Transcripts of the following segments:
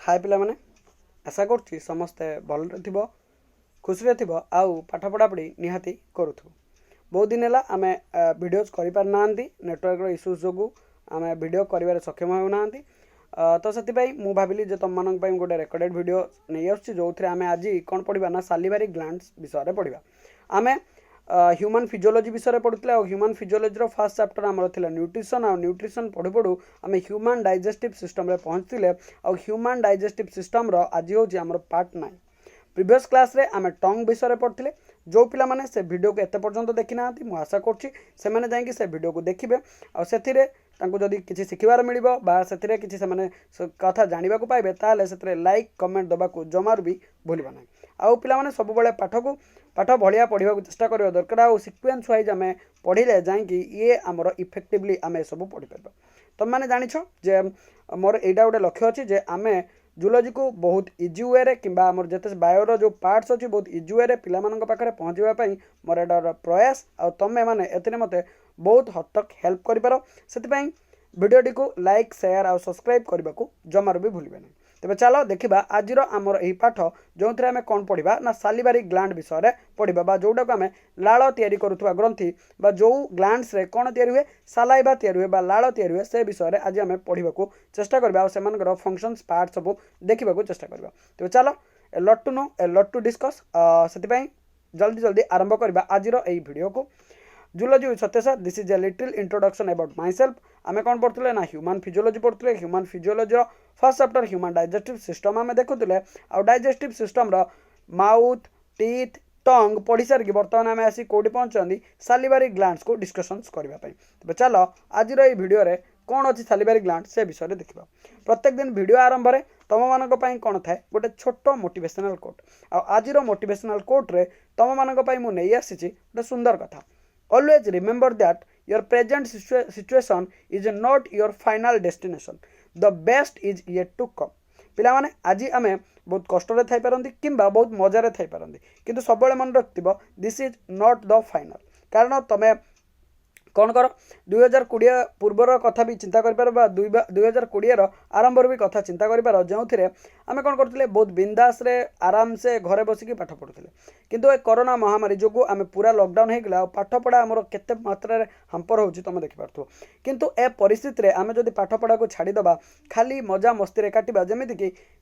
हाय पिला माने आशा करुच्ची समस्ते भल थी खुशी थी आउ पाठ पढ़ापढ़ी निहाती करूँ बहुत दिन है आम भिडियोज कर पारना नेटवर्क इश्यूज जो आम भिड कर सक्षम होना तो से मुझे भाविली तुम मान गोटे रेकर्डेड भिडियो नहीं आसुच्छी जो थे आम आज कौन पढ़ा ना सालिवारी ग्लैंड्स विषय पढ़ा आम ह्यूमन फिजियोलॉजी विषय पढ़ुले और ह्यूमन फिजियोलॉजी फर्स्ट चैप्टर आमर था न्यूट्रिशन और न्यूट्रिशन पढ़ु पढ़ु आम ह्यूमन डाइजेस्टिव सिस्टम रे पहुँचते और ह्यूमन डाइजेस्टिव सिस्टम आज हूँ आम पार्ट 9 प्रीवियस क्लास रे आम टंग विषय पढ़ते जो पिला माने से वीडियो को एत पर्यंत देखी ना मुझे आशा करुँच से वीडियो को देखिए और से जदि किसी शिखबार मिल से किसी कथा जानवा पाइबे ताले से लाइक कमेंट दबा को जमार भी भूलवा ना आउ पिला सब पाठ को पाठ भाया पढ़ा चेष्टा करवा दरकार आउ सिक्वेन्स वाइज आम पढ़ले जाकि ये आमर इफेक्टिवली आम सब पढ़ी पार तुम मैंने जाच जे मोर यहाँ गोटे लक्ष्य अच्छी आम जूलोजी को बहुत इजी वे रे कि जिते बायोर जो पार्ट्स अच्छी बहुत इजी वे रे पिला मानक पाखरे पहुँचापी मोर एटा प्रयास आ तुम मैंने एते मते बहुत हद तक हेल्प कर से भिडियोटी को लाइक शेयर और सब्सक्राइब करने को जमार भी भूलिए ना तेज चलो देखा आज आमर यही पाठ जो थे आम कौन पढ़ा ना सालिवारी ग्लैंड विषय पढ़ा जोटा को आम लाड़ तैयारी करुवा ग्रंथि जो ग्लैंड्स रे कौन तैयारी हुए सालाइवा तैयारी हुए लाड़ तैयारी हुए से विषय आज आम पढ़ा को चेष्टा करवा और से फंक्शंस पार्ट सब देखा चेष्टा करवा तेज चलो ए लट टू नो ए लट टू डिस्कस से जल्दी जल्दी आरंभ करवा आज यही वीडियो को zoology with Satyasa this is a little introduction about myself आम कौन पढ़ुले ना ह्यूमन फिजियोलॉजी पढ़ुले human physiology first chapter human digestive system आम देखुले और digestive system mouth teeth tongue पढ़ी सारिकी बर्तमान आम आसी कौटी पहुँचती सालिवारी ग्लैंड्स को डिस्कशंस करने तेज चलो आज भिडियो रे कौन अच्छी सालिवारी ग्लैंड से विषय देखा प्रत्येक दिन वीडियो आरंभ में तुम मान कौन थाए गोटे छोट मोटिवेशनल कोट आज मोटिवेशनल कोट रे तुम मान मुझे आसी गोटे सुंदर कथा Always remember that your present situation is not your final destination. The best is yet to come. पिला माने आज आम बहुत कष्ट थी पारती कि बहुत मजार थी पारती किंतु सब मन रखिब this is not the final कारण तुम्हें कौन कर 2020 पूर्वर कथा भी चिंता कर 2020 आरंभ भी कथा चिंता कर जो थे आम कौन करते बहुत बिंदास रे आराम से घरे बसिकी पाठ पढ़ुले किंतु ए कोरोना महामारी जो आम पूरा लॉकडाउन होगा पाठ पढ़ा आमर केते मात्रा हाम्पर हो तुम देखिपार किंतु ए परिस्थिति रे आम जदि पाठ पढ़ा को छाड़ीदबा खाली मजा मस्ती काटिबा जमीक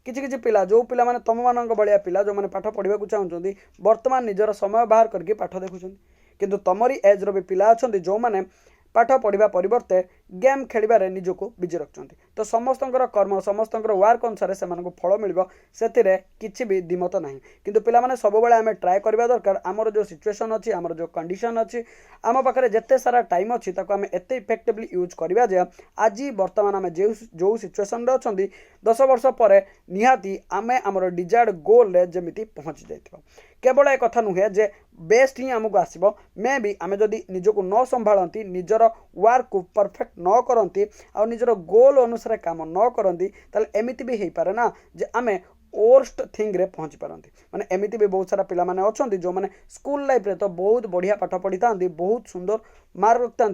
किसी पिला जो पिला माने तुम मान भाया पिला जो मैंने पाठ पढ़ा चाहते बर्तमान निजर समय बाहर करके पाठ देखुं किंतु तमरी एज्र भी पिला अच्छा जो मैंने पाठ पढ़ा परिवर्ते गेम खेल निजको बिजी रखते तो समस्त कर्म समस्त वर्क अनुसार से फल मिल से भी दिमत ना किंतु पिला माने सब बेले आम ट्राए करवा दरकार आमर जो सिचुएशन अच्छी आमर जो कंडीशन अच्छी आम पाखे जिते सारा टाइम अच्छी आम एत इफेक्टिवली यूज करवा जे आज बर्तमान आम जो सिचुएशन अच्छा 10 वर्ष पर निहाती आम आमर डिजायर्ड गोल रे जमिति पहुँची जाइथिबा केवल एक कथा नुहे जे बेस्ट ही आमको आसब मे भी आम जदि निजको न संभालती निजर वर्क को परफेक्ट न करती आ निजर गोल अनुसार काम न करती ताले एमिति भी हो पारे ना जे आमे वर्स्ट थिंग रे पहुँची पारती माने एमिति भी बहुत सारा पिला माने अछंती जो माने स्कूल लाइफ रे तो बहुत बढ़िया पाठ पढ़ी था बहुत सुंदर मार्क रखता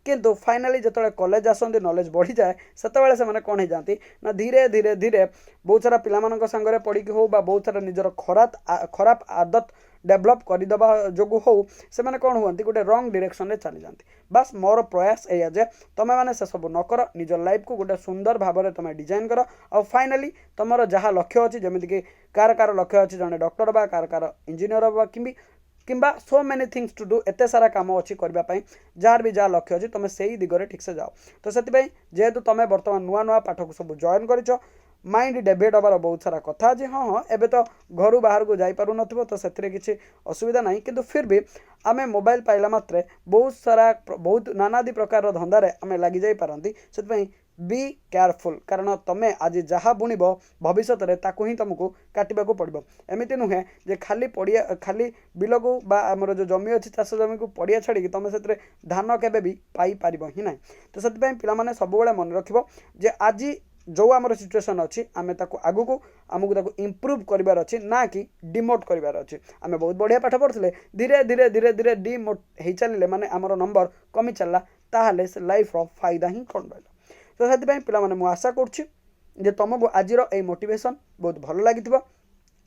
किंतु फाइनाली जो कॉलेज आसती नॉलेज बढ़ी जाए से से कौन हो जाती ना धीरे धीरे धीरे बहुत सारा पिला सांगे पढ़ी हो बहुत सारा निजर खराब आदत डेभलप करदेवा जो हो से मैंने कौन हुआ गोटे रंग डायरेक्शन रे चली जाती बस मोर प्रयास एया जे तुम मैंने से सब न कर निजर लाइफ को गोटे सुंदर भाव में तुम डिजाइन कर और फाइनाली तुम जहाँ लक्ष्य अच्छी जमीक कार लक्ष्य अच्छी जड़े डॉक्टर बा कार इंजीनियर बा किंबा so many things to do एते सारा काम अच्छी करने जार भी जहाँ लक्ष्य अच्छी तुम से दिगरे ठीक से जाओ तो से जेहेतु तुम बर्तमान नुआ नुआ पाठ को सब जॉइन कर माइंड डेभलप हबार बहुत सारा कथा अच्छे हाँ हाँ एबे तो घर बाहर को जापार न तो से किसी असुविधा ना किंतु फिर भी आम मोबाइल पाइला मात्रे बहुत सारा बहुत नानादी प्रकार धंदारे आम लगी जाई पारंती से बी केयरफुल कारण तुम्हें आज जहाँ बुणब भविष्य में ताकू ही तुमको काटा पड़ो एमती नुहे जे खाली पड़िया खाली बिल को आमर जो जमी अच्छी चाष जमी को पड़िया छाड़ी तुम से धान केबे भी पाई पार ही ना तो से पे सब मन रख आज जो आमर सिचुएशन अच्छी आम आगू को आमको ताको इम्प्रूव करार अच्छी ना कि डिमोट करार अच्छी आम बहुत बढ़िया पाठ पढ़ुले धीरे धीरे धीरे धीरे डिमोट हो चलिए माने आमर नंबर कमी चलला ताहले से लाइफ रो फायदा ही कौन रहा तो से पे आशा करुच्ची जे तुमको आज मोटिवेशन बहुत भल लगी।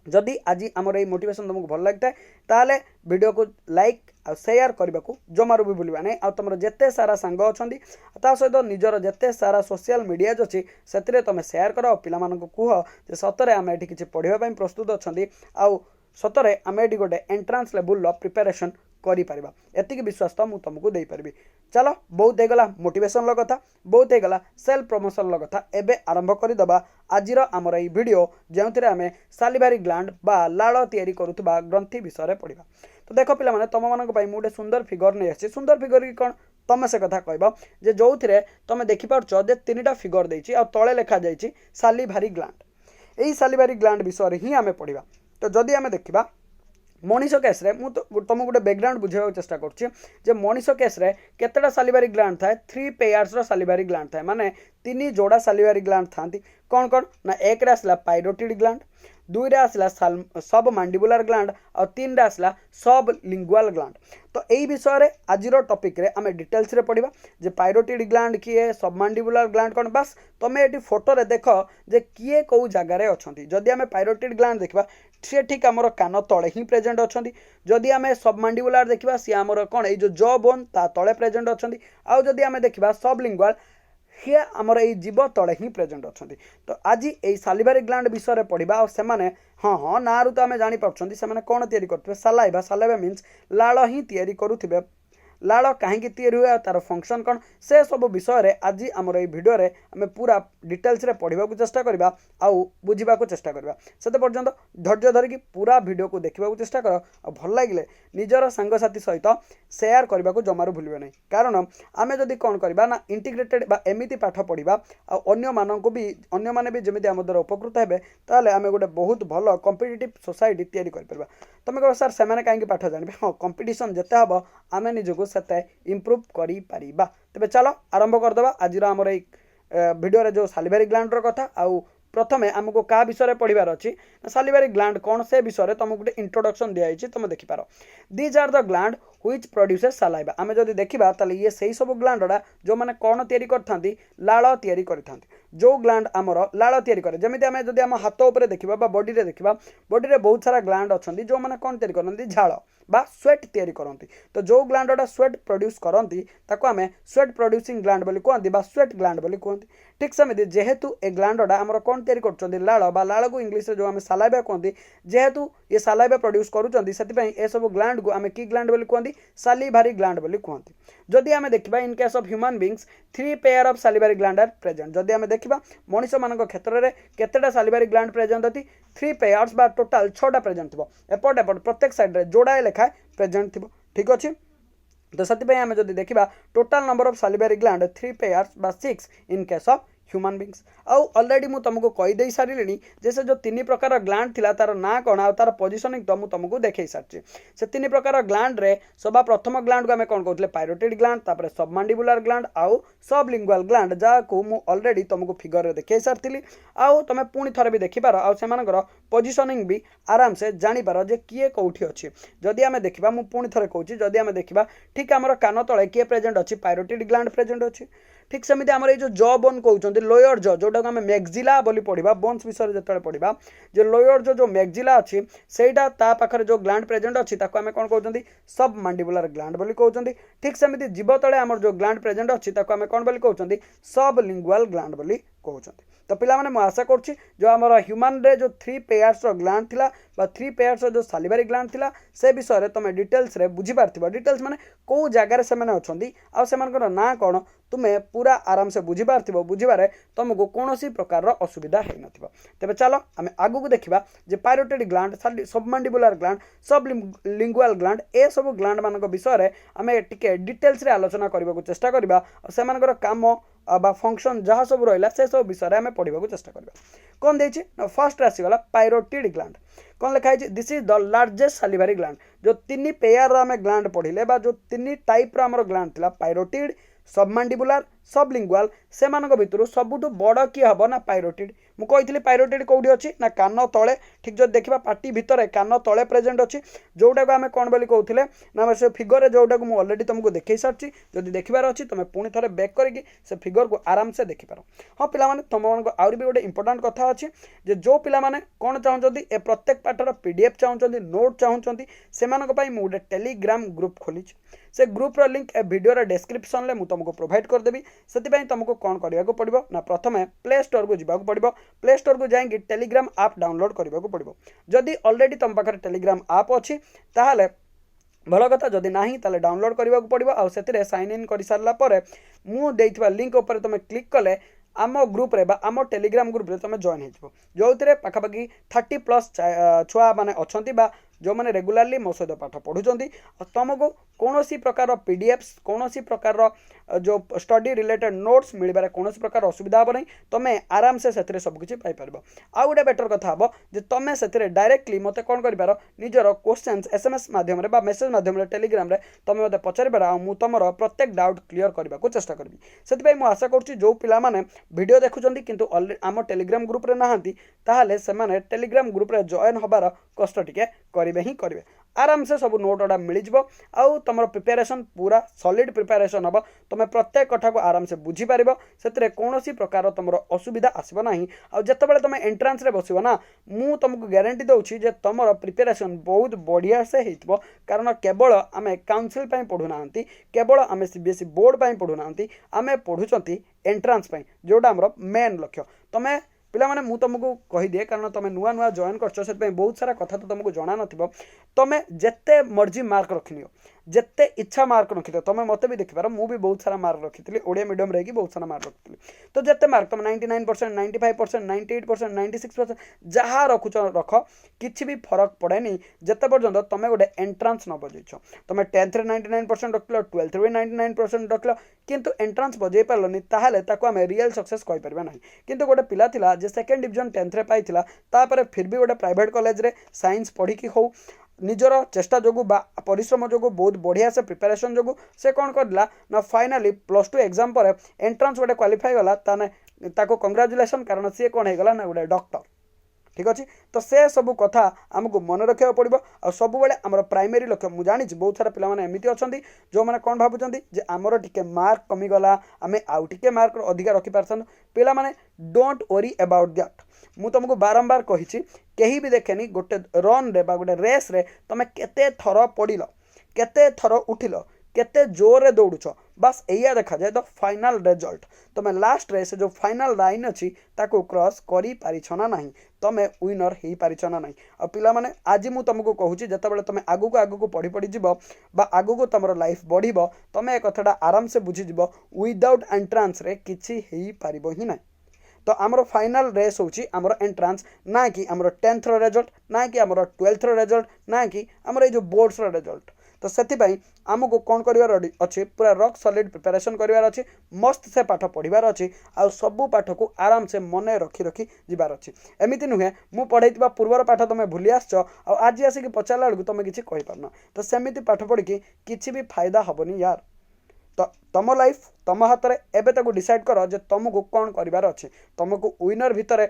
जदि आज आमर ये मोटिवेशन तुमको भल लगी ताले वीडियो को लाइक आ शेयर करने को जमारू भी भूलवा नहीं। आ तुम जिते सारा सांग अच्छा सहित निजर जिते सारा सोशल मीडिया अच्छी से तुम शेयर कर पिला कह जे सतरे आम ये किसी पढ़ाई प्रस्तुत अच्छा आउ सतरे आम ये गोटे एंट्रांस लेवल प्रिपेरेसन करिपारिबा एतिक विश्वास तो मुझे तुमको दे पारिबी। चलो बहुत होगला मोटिवेशन कथा, बहुत होगला सेल्फ प्रमोशन कथा। एबे आरंभ करदे आजिर आमर ये वीडियो जो आम सालिभारी ग्लैंड बा लाल तैयारी करुवा ग्रंथि विषय पढ़ा। तो देख पिला तुम मान गोटे सुंदर फिगर नहीं आसी। सुंदर फिगर की कौन तुम से कथा कह जे जो थे तुम देखिपार जे 3टा फिगर देती आ तले लिखा जाइए सालिभारी ग्लैंड। यही सालिभारी ग्लैंड विषय ही आम पढ़ा। तो जदि आम देखा मनीष केस रे मु तुम गोटे बैकग्राउंड बुझाइबा चेष्टा कर मनीष केस रे केतेटा सालिभारी ग्लैंड थाए 3 पेयर्स रो सालिभारी ग्लैंड थाए माने 3 जोड़ा सालिभारी ग्लैंड थांती। कौन कौन ना 1 रे आसला पायरोटिड ग्लैंड, 2 रे आसला सब मांडिबुलर ग्लैंड और 3 रे आसला सब लिंगुअल ग्लैंड। तो यही विषय रे आजिर टॉपिक रे आमे डिटेल्स रे पढ़िबा जे पायरोटिड ग्लैंड किए सब मांडिबुलर ग्लैंड कौन। बस तुम ये फोटो रे देख जे किए कौ जगार अच्छा। जदि आम पायरोटिड ग्लैंड देखा सी ठीक आमर कान तले ही प्रेजेंट अच्छा। जदि आम सब मांडिबुलर देखा सी आमर कौन ये जो बोन ता तले प्रेजेंट अच्छा। आउ जदि आम देखा सब लिंगुअल सी आमर ये जीव तले ही प्रेजेंट अच्छा। तो आज ये सालिभारी ग्लैंड विषय पढ़ा और सेमाने हाँ हाँ ना तो आम जापे से कौन तैयारी करुवे सालाइवा। सालाइवा मीन्स लाल ही तैयारी करुवे। लाल कहीं तैयारी हुए तार फंक्शन कौन से सब विषय आज आमर ये भिडियो आम पूरा डिटेल्स रे पढ़ा चेष्टा करवा आउ बुझा चेष्टा करवा। से पर्यंत धैर्य धरिकी पूरा वीडियो को देखा चेष्टा कर और भल लगे निजर सांगसाथी सहित शेयर करने को जमारू भूलिबे नहीं। कारण आम जदि कौन करवा ना इंटीग्रेटेड बा एमिति पाठ पढ़ा अन्य माने भी जमी आम द्वारा उपकृत हेबे ताले आम गोटे बहुत भल कॉम्पिटिटिव सोसाइटी तैयारी कर। तुम कह सर से कहीं पाठ जानबे हाँ कंपटीशन जिते हम आम निजक से इम्प्रूव करि परिबा। तेबे चलो आरंभ करदे आज आमर वीडियो जो सालिभारी ग्लैंड कथा आउ प्रथमे आमको क्या विषय पढ़ार अच्छी सालिभारी ग्लैंड कौन से विषय तुमको गोटे इंट्रोडक्शन दिखाई तुम देखिपार। These are the gland which produces saliva. आम जब देखा ताले ये सही सब ग्लैंडा जो मैंने कौन तैयारी करथांती लाल तैयारी करथांती। जो ग्लैंड आमर लाल तैयारी करे जमी आम जब आम हाथ उपर देखा बॉडी रे देखा बॉडी रे बहुत सारा ग्लैंड अच्छा जो मैंने कौन तैयारी करती झाड़ बा स्वेट तैयारी करती। तो जो ग्लैंडा स्वेट प्रोड्यूस करती ताको आम स्वेट प्रोड्यूसिंग ग्लैंड बोली कहती बा स्वेट ग्लैंड बोली कहती। ठीक सेमती जेहेतु ए ग्लैंडा आमर कौन तैयारी कर लाल बा लाल को इंग्लिश जो आम सालाइवा कहती जेहेतु ये सालाइवा प्रोड्यूस करुँच से सब ग्लैंड को आम कि ग्लैंड बोली कहती सालिभारी ग्लैंड बोली कहती। जदि आम देखा in case of human beings 3 pair of salivary gland are present. जदि आम देखा मनीष मान क्षेत्र में केतेटा सालिभारी ग्लैंड प्रेजेंट होती 3 पेयर्स बा टोटाल 6टा प्रेजेंट थो एपट एपट प्रत्येक साइड रे जोड़ाए लेखाए प्रेजेंट थो। ठीक अच्छे। तो से आम जब देखा total number of salivary gland 3 pairs बा 6 in case of human beings. आउ ऑलरेडी मु तुमको कहीदे सारे जे से जो 3 प्रकार ग्लैंड थिला तार ना कौन आ तार पोजिशनिंग तो मुझे तुमको देखई सारी। से 3 प्रकार ग्लैंड रे सभा प्रथम ग्लैंड को आम कौन कहते पायरोटिड ग्लैंड तापर सब मांडिबुलर ग्लैंड आउ सब लिंगुअल ग्लैंड जहाँ मु ऑलरेडी तुमको फिगर देखई सारी। आउ तुम पुणी थरे भी देखिपार आउ सेमानकर पोजिशनिंग भी आराम से जानीपार जे किए कौटी अच्छी। जदि आम देखा मु पुणी थरे कहूँ जदि आम देखा ठीक आमर कान तले किए प्रेजेंट अच्छी पायरोटिड ग्लैंड प्रेजेंट अच्छी। ठीक सेमती आमर ये जो बोन कहते लोयर जो जोटा आम मैग्जिला बोली पढ़ा बोन्स विषय जो पढ़ा जो लोयर जो मैग्जिला अच्छी सेटा ता पाखरे जो ग्लैंड प्रेजेंट अच्छी ताको आम कौन कहते सब मांडिबुलर ग्लैंड बोली कहते। ठीक सेमती जीव तले आमर जो ग्लैंड प्रेजेंट अच्छी ताको आम कौन बोली कहते सब लिंगुअल ग्लैंड बोली कहते। तो पिला माने आशा करुच्ची जो आमर ह्यूमन रे जो 3 पेयर्स ग्लैंड थिला बा 3 पेयर्स जो सालिभारी ग्लैंड थिला से विषय तुम डिटेल्स रे बुझी पारथिबो। डिटेल्स माने को जगार से माने अछंदी आ सेमानकर ना कौन तुम्हें पूरा आराम से बुझी पारथिबो। बुझिबारे तुमको कौनसी प्रकार असुविधा है नथिबो। तेबे चलो आम आगु को देखिबा जे पायरोटिड ग्लैंड सब मांडिबुलर ग्लैंड सब लिंगुअल ग्लैंड ए सब ग्लैंड मानक विषय रे आम टिके डिटेल्स रे आलोचना करबा चेष्टा करबा और सेमानकर काम बा फंक्शन जहाँ सब रहा से सब विषय में पढ़ा चेष्टा करवा। कौन देखिए ना फर्स्ट आसीगला पायरोटिड ग्लैंड कौन लिखाई this is the largest salivary gland. जो 3 पेयर आम ग्लैंड पढ़ले बा जो 3 टाइप आमर ग्लैंड थिला पायरोटिड सब मांडिबुलर सब लिंगुअल से भितर सबुठ बड़ किए हम ना पायरोटिड ମୁଁ କହିଥିଲି ପାଇରୋଟିଡ୍ କୋଉଠି ଅଛି ନା କାନ ତଳେ ठीक जब देखा पार्टी भितर कान तले प्रेजेंट अच्छी जोटा को आम कौन बोली कहते ना से फिगर जोटा को मुझे अलरेडी तुमको देखे सारी जब देखबार अच्छी तुम पुणी थे बैक करके से फिगर को आराम से देखिपार। हाँ पाने तुम आहरी भी गोटे इंपोर्टाट कथा अच्छी जो पाने कौन चाहते ए प्रत्येक पाठर पीडीएफ चाहते नोट चाहते से गोटे टेलीग्राम ग्रुप खोली से ग्रुप लिंक ए वीडियो डिस्क्रिप्शन में मुझे तुमको प्रोवाइड करदेवी से तुमको कौन करने पड़ो ना प्रथम प्ले स्टोर को जावाक पड़ो प्ले स्टोर को जाकि टेलीग्राम आप डाउनलोड करने पड़ो जदि ऑलरेडी तुम पाखे टेलीग्राम आप अच्छी ताहले भल कथा जदि ना ताले डाउनलोड करने पड़ो आउ से साइन इन कर सारापर मुझे लिंक उपर तुम क्लिक कले आम ग्रुप रे आम टेलीग्राम ग्रुप रे तुम जॉइन हो जो पाखापाखि 30+ छुआ मैंने अच्छा जो मैंने रेगुलाली मो सहित पाठ पढ़ुंट तुमको कौन प्रकार पीडीएफ्स कौन प्रकार जो स्टडी रिलेटेड नोट्स मिलबार कौन प्रकार असुविधा हे नहीं तुम आराम से सबकिछि पाइपर। आउ गोटे बेटर कथा हम जे तुम से डायरेक्टली मत कौन कर निजर क्वेश्चंस एसएमएस माध्यम रे मेसेज माध्यम टेलीग्राम रे तुम मत पचारि पार आ तुम प्रत्येक डाउट क्लियर करने को चेष्टा करी से आशा करुँच जो पिलामाने वीडियो देखुं किंतु आम टेलीग्राम ग्रुप रे नहांती ताहले से टेलीग्राम ग्रुप रे जॉइन होबार कष्ट टिके करेंगे ही करेंगे आराम से सब नोट गुड़ा मिल जाव तुम प्रिपेरेसन पूरा सॉलिड प्रिपेरेसन हम तुम प्रत्येक कथा को आराम से बुझीपार से कौन प्रकार तुम असुविधा आसब ना आते तुम एंट्रांस रे बस ना मु तुमको गारंटी दूसरी जे तुम प्रिपेरेसन बहुत बढ़िया से हो कारण केवल आम काउंसिल पढ़ुना केवल आम सीबीएसई बोर्ड पढ़ुना आम पढ़ुंट एंट्रांस जोटा आम मेन लक्ष्य तुम पिला माने मु तुमको कही दिए कारण तुम नुआ नुआ जॉइन कर बहुत सारा कथा तो तुमको जना नथिबो तुम जेते मर्जी मार्क रखिनियो जेते इच्छा मार्क रखिथ तुम मत भी देखिपार मु भी बहुत सारा मार्क रखी ओडिया मीडियम रही बहुत सारा मार्क रखी तो जेते मार्क तुम 99%, 95%, 98%, 96% जहाँ रखुच रख किसी भी फरक पड़ेनी जिते पर्यंत तुम गोटे एंट्रांस न बजेच तुम 10th 99% रखल 12th 99% रखल किंतु एंट्रांस बजे पार्लनी ताहले ताको आम रियल सक्सेस कहि परबा नाही किंतु गोटे पिला थिला जे सेकंड डिवीजन 10th रे पाइथिला तापर फिर भी गोटे प्राइवेट कॉलेज रे साइंस पढ़ी की हो निजर चेष्टा जो परिश्रम जो बहुत बढ़िया से प्रिपेरेसन जो से कौन करला ना फाइनाली +2 एग्जाम पर एंट्रांस गोटे क्वालिफाई गला ताको कंग्राचुलेसन कारण सी कौन होगा ना गोटे डॉक्टर ठीक अच्छे तो से सब कथा आमको मन रखा पड़ो आ सब बेले आम प्राइमरी लक्ष्य मुझे जानी बहुत सारा पिला एमती अच्छा जो मैंने कौन भावुं आमर टिके मार्क कमीगला आम आउ टे मार्क अधिका रखिपार पिला माने डोंट वरी अबाउट दैट मु तुमको बारंबार कही कहीं भी देखेनी गोटे रन रे गोटे रेस रे तुम केते थर पड़िल केते थर उठिल केते जोरे दौड़ुछ बस एया देखा जाए तो फाइनल रिजल्ट तुम लास्ट रे से जो फाइनल लाइन अच्छी ताको क्रॉस करी पारिछ ना नहीं तुम विनर हो पारिछ ना नहीं आ पिला माने आज मु तुमको कहूँ जितेबाला तुम आगू पढ़ी पढ़ी जीव बा आगू तुम लाइफ बढ़ तुम ए कथाटा आराम से बुझीज विदाउट एंट्रांस रे किछि हेई पारिबो ही नहीं तो आमर फाइनल रेस होची आमर एंट्रांस ना कि आमर 10th रिजल्ट ना कि आमर 12th रिजल्ट ना कि आमर ये जो बोर्ड्स रिजल्ट तो से आमको कौन करार अच्छे पूरा रॉक सॉलिड प्रिपरेशन करार अच्छे मस्त से पाठ पढ़ार अच्छे आ सबू पाठ को आराम से मन रखी रखी जीवार अच्छे एमती नुहे मु पढ़े पूर्वर पाठ तुम भूली आस आज आसिक पचारा बेलू तुम किसी कहींपारन तो सेमती पाठ पढ़ी किसी भी फायदा हेनी यार तो तुम लाइफ तुम हाथ में एवं ताको डिसाइड कर जे तुमको कौन करार अच्छे तुमको विनर भितर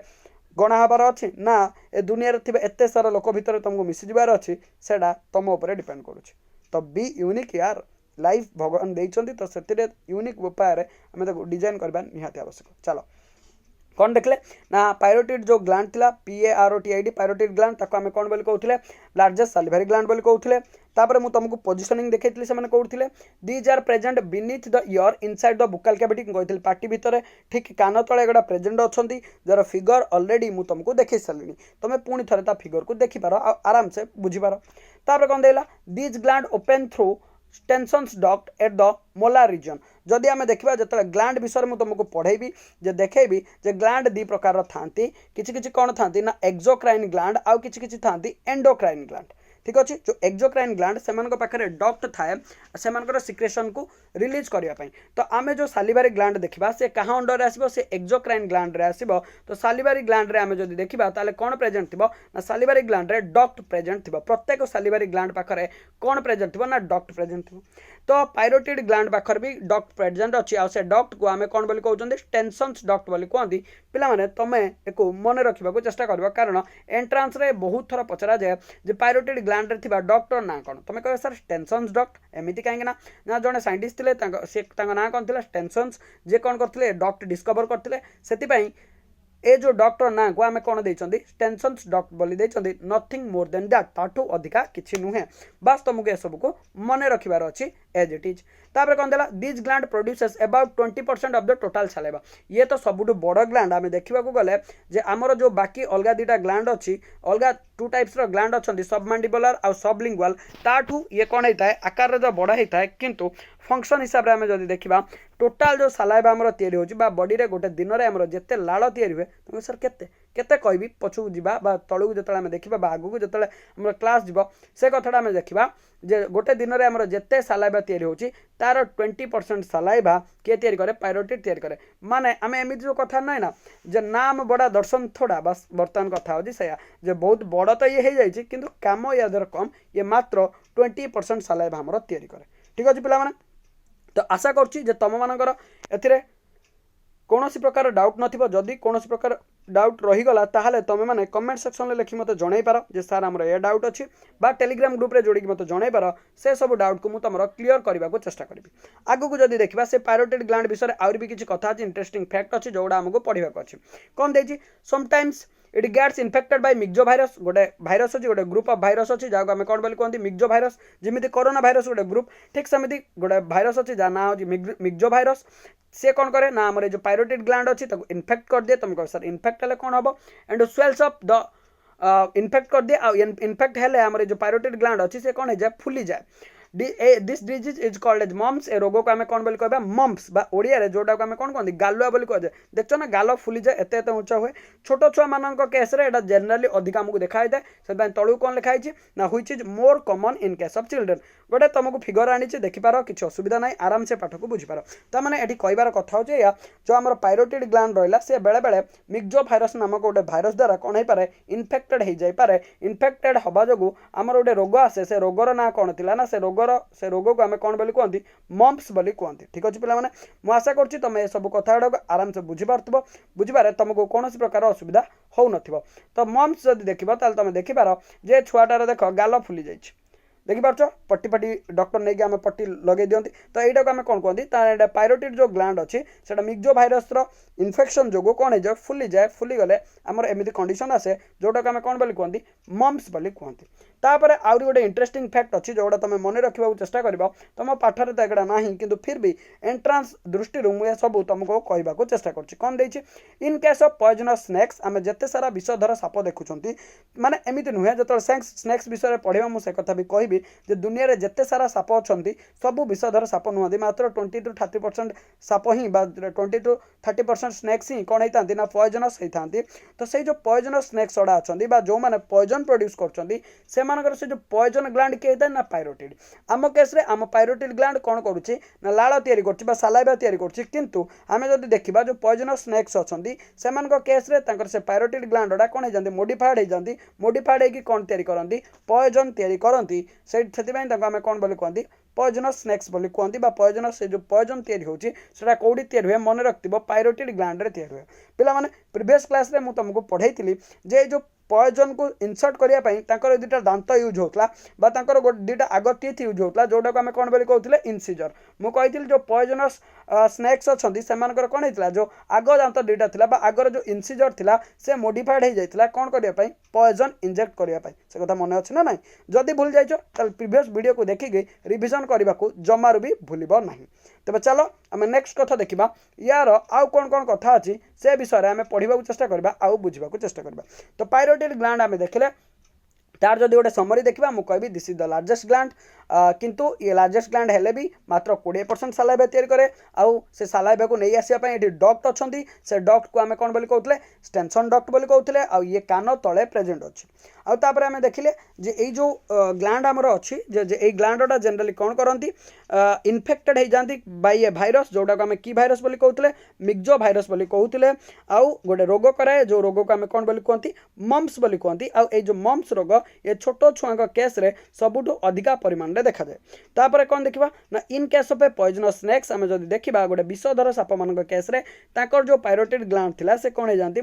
गणा हबार अच्छे ना ए दुनिया रे एत सारा लोक भितर तुमको मिसी जबार अच्छे सेटा तुम उपर डिपेंड करुच्छे तो बी यूनिक यार लाइफ भगवान देइछंती तो से यूनिक उपाय आम डिजाइन करवा निहाती आवश्यक। चलो कौन देखले ना पायरोटिड जो ग्लैंड थिला PAROTID पायरोटिड ग्लैंड ताको आम कौन बोली कहते लार्जेस्ट सालिभारी ग्लैंड बोली कहते तापर मु तुमको पोजिशनिंग देखैतली से माने कहते these are present beneath the ear inside the buccal cavity कहते पार्टी भितर ठीक कान तले एगुड़ा प्रेजेंट अच्छा जार फिगर ऑलरेडी मु तुमको देखै सारी तुम पुणी थे ता फिगर को देखिपार आराम से बुझीपार तापर कौन देला these gland open through Stensen's duct at the molar region जदि आम देखा जो ग्लैंड विषय में तुमको पढ़ेबी जे देखेबी जे ग्लैंड दी प्रकार था किसी कौन था ना एक्सोक्राइन ग्लैंड आउ किसी था एंडोक्राइन ग्लैंड ठीक अच्छे। जो एक्सोक्राइन ग्लैंड से पाखे डक्ट थाए से सिक्रेशन को रिलीज करने। तो आम जो सालिवारी ग्लैंड देखा से क्या अंडर आसो से एक्सोक्राइन ग्लैंड रे आसो। तो सालिवारी ग्लैंड रे आम जो देखा ताले कौन प्रेजेंट थी ना सालिवारी ग्लैंड रे डक्ट प्रेजेंट थी। प्रत्येक सालिवारी ग्लैंड पाखे कौन प्रेजेंट थी ना डक्ट प्रेजेंट थी। तो पायरोटिड ग्लैंड पाखर भी डक्ट प्रेजेंट अच्छी आ से डक्ट को आम कौन बोली कहते टेंसन्स डक्ट बोली कहती। पिलामाने तमे एको मन रखा चेष्टा कर कारण एंट्रांस रे बहुत थर पचरा जाए जे पायरोटिड ग्लैंड रे थिबा डक्टर ना कौन तुम कह सर टेंसन्स डक्ट एमती कहीं ना जड़े साइंटिस्ट थे ना कौन थी टेंसन्स जे कौन करते डक्ट डिस्कवर करते से ए जो डॉक्टर ना को आम कौन देते टेंसन्स डक्ट बोली देते नथिंग मोर देन दैट ताठू अधिका किसी नुहे। बास तुमको सब को मन रखार अच्छी एज इट इज। तापर कौन देला this gland produces about 20% of the total saliva. ये तो सबुठ बड़ ग्लैंड आम देखा गले जे आमर जो बाकी अलग दुटा ग्लैंड अच्छी अलग 2 टाइप्स ग्लैंड अच्छा सबमांडिबुलर और सबलिंगुअल ताठू ये कौन होता है आकार जो बड़ा होता है किंतु फंक्शन हिसाब से आम जो देखा टोटाल जो सालाइवा आमर तैयारी होची बॉडी रे गोटे दिन में आमर जिते लाड़ तैयारी हुए तुम सर केते कहबी पछू जावा तलू जो देखा आगू जो आम क्लास जीव से कथा आम देखा जे गोटे दिन में आमर जिते सालाइवा तैयारी होची तार 20% सालाइवा किए तैयारी करे पायरोटिड तैयारी करे। माने आम एमती जो कथा ना ना जे नाम बड़ा दर्शन थोड़ा बस बर्तमान कथा होची सैया जे बहुत बड़ तो ये हो जाए किंतु काम या दर कम ये मात्र 20% सालाइवा आमर तैयारी करे। ठीक अच्छे पिला तो आशा करुच्ची तुम मानकर ए कौन प्रकार डाउट नथिबो। जदि कौन प्रकार डाउट रहीगला ताहले तुम मैंने कमेंट सेक्शन में लिखी मत जन पार जे सार आमर ये डाउट अच्छी बा टेलीग्राम ग्रुप रे जोड़ी मत जन पार से सब डाउट को तुम क्लीयर करने को चेष्टा करी। आगु को जदि देखा से पायरोटिड ग्लैंड विषय आउरी भी किसी कथा अच्छी इंटरेस्टिंग फैक्ट अच्छी जोड़ा आमको पढ़ा अच्छी कौन देती sometimes it gets infected by myxovirus गोटे भाइरस अच्छी गोटे ग्रुप ऑफ भाइरस अच्छी जहाँ आम कौन बोली कहते मिक्जो भाइरस जमी कोरोना भाइरस गोटे ग्रुप ठीक सेमती गोटे भाइरस अच्छी जहाँ ना हो मिक्जो भाइरस से कौन करे ना आम जो पायरोटिड ग्लैंड अच्छी इन्फेक्ट कर दिए तुम कह सर इन्फेक्ट हेल्ले कौन हम and swells of the infect कर दिए इन्फेक्ट हेल्ले आम जो पायरोटिड ग्लैंड अच्छी से कौन हो जाए फुली जाए। This disease is called as mumps ए रोग को आम कौन बोली कहबा मम्स बा ओडिया रे जोटा को आम कौन कहते गालुआ बोली कह जाए देखो ना गाल फुली जाए एत एत ऊंचा हुए छोट छुआ मान केस रे एटा जनरली अधिक आमको देखाई थाए से तलू कौन लिखाई ना which is more common in case of children गोटे तुमको फिगर आनी देखिपार किसी असुविधा ना आराम से पाठ को बुझीपार। तो मैंने ये कहबार कथा हो या जो आम पायरोटिड ग्लैंड रहा से बेले बेले मिक्जो भाइरस नामक गोटे भाइरस द्वारा कौन हो पाए इन्फेक्टेड हो जाए इन्फेक्टेड हवा जो आमर गोटे रोग आसे से रोगर ना कौन थी ना से रोग को आम कौन बोली कहती मम्स बोली कहती। ठीक अच्छे पिला माने मु आशा करुच्ची तुम ये सब कथा गुड़ाक आराम से बुझीपार बुझे तुमको कौन प्रकार असुविधा हो न। तो मम्स जब देख तुम देखिपार जे छुआटार देख गाल फुली जाइए देखिपार पट्टी पट्टी डॉक्टर नहीं आम पट्टी लगे दिखती। तो यहाँ को आम कौन कहती पायरोटिड जो ग्लैंड अच्छी से मिक्जो भाइरस इन्फेक्शन जो कौन हो जाए फुली जाए फुली गले आमर एमती कंडीशन आसे जोटा को आम कौन बोली कहती मम्स बोली कहती। तापर आउरी गोटे इंटरेस्टिंग फैक्ट अच्छी जोड़ा तुम मन रखा चेष्टा कर तुम पाठर तो एगुड़ा ना कि फिर भी एंट्रांस दृष्टि मुझे सब तुमको कहवाक चेष्टा कर कौन देती इन केस ऑफ पॉइजनस स्नेक्स आम जिते सारा विषधर साप देखुं माने एमती नुहे जो स्नेक्स विषय पढ़ा मुझे कथा भी कहबी जे दुनिया रे जिते सारा साप अच्छा सब विषधर साप नुहति मात्र 20 to 30% साप ही 20 to 30% स्नेक्स ही कौन होता ना पॉइजनस होता। तो से जो पॉइजनस स्नेक्स गुड़ा अच्छा जो मैंने पॉइजन प्रोड्यूस कर से जो पॉइजन ग्लैंड किए होता है ना पायरोटिड आम केस रे आम पायरोटिड ग्लैंड कौन करुच्ची ना लाड़ तैयारी कर सालाइवा तैयारी कर किंतु आम जो देखा जो पॉइजनस स्नेक्स अच्छा से केस रे से पायरोटिड ग्लैंड गुड़ा कौन हो मोडिफाइड हो जाती मोडिफाइड होगी कौन तैयारी करती पॉइजन तैयारी करती से आम कौन बोली कहती पॉइजनस स्नेक्स बोली कहती पॉइजनस से जो पॉइजन तैयारी होची सेटा कोडी तैयारी हुए मन रखिबो पायरोटिड ग्लैंड रे तैयारी हुए। पिला माने प्रीवियस क्लास रे मु तुमको पढ़ाई जे जो पॉइजन को इंसर्ट करने दुटा दांत यूज होता दुटा आग टीथ यूज होता जोटा को आम कौन बोली कहते इनसीजर मु कही जो पॉइजनस स्नेक्स अच्छा से कौन होता जो आग दांत दुटा था आगर जो इनसीजर था से मोडिफाइड हो जाता कौन करने पॉइजन इंजेक्ट करने से कथा मन अच्छे ना ना जदि भूल जाइछ ताल प्रीवियस वीडियो को देखिक रिविजन करने को जमारू भी भूल ना। तेज चलो आम नेक्स्ट कथा देखा यार आउ कौन कौन कथा अच्छी से विषय में आम पढ़ा चेष्टा करवा आउ बुझा चेष्टा करवा। तो पायरोटिड ग्लैंड आम देखले तार जब गोटे समरी देखा मुझे कहबी this is the largest gland किंतु ये लार्जेस्ट ग्लैंड हेले भी मात्र 20% सालाइवा तैयारी करे आउ से सालाइवा को नहीं आसिया पई एठी डक्ट अछंती से डक्ट को आमे कोन बोली कहउतले स्टेंसन डक्ट बोली कहउतले आउ ये कान तळे प्रेजेंट अछि आउ तापर आमे देखिले जे एई जो ग्लैंड हमर अछि जे एई ग्लैंडटा जनरली कोन करंती इन्फेक्टेड हे जानती बाय ए भाइरस जोडा को आमे की भाइरस बोली कहउतले मिक्जो भाइरस बोली कहउतले आउ गोटे रोग कराए जो रोग को आमे कोन बोली कहंती मम्स बोली कहंती आउ ए जो मम्स रोग ये छोटो छुआंग केस रे सबुठु अधिका परिमाण रे देखा जाए तापर कोन देखिबा ना इन case of A poisonous snacks आमे जदी देखिबा गोटे विषधर साप मानक केस रे ताकर जो पायरोटिड ग्लैंड थिला से कोन हे जानती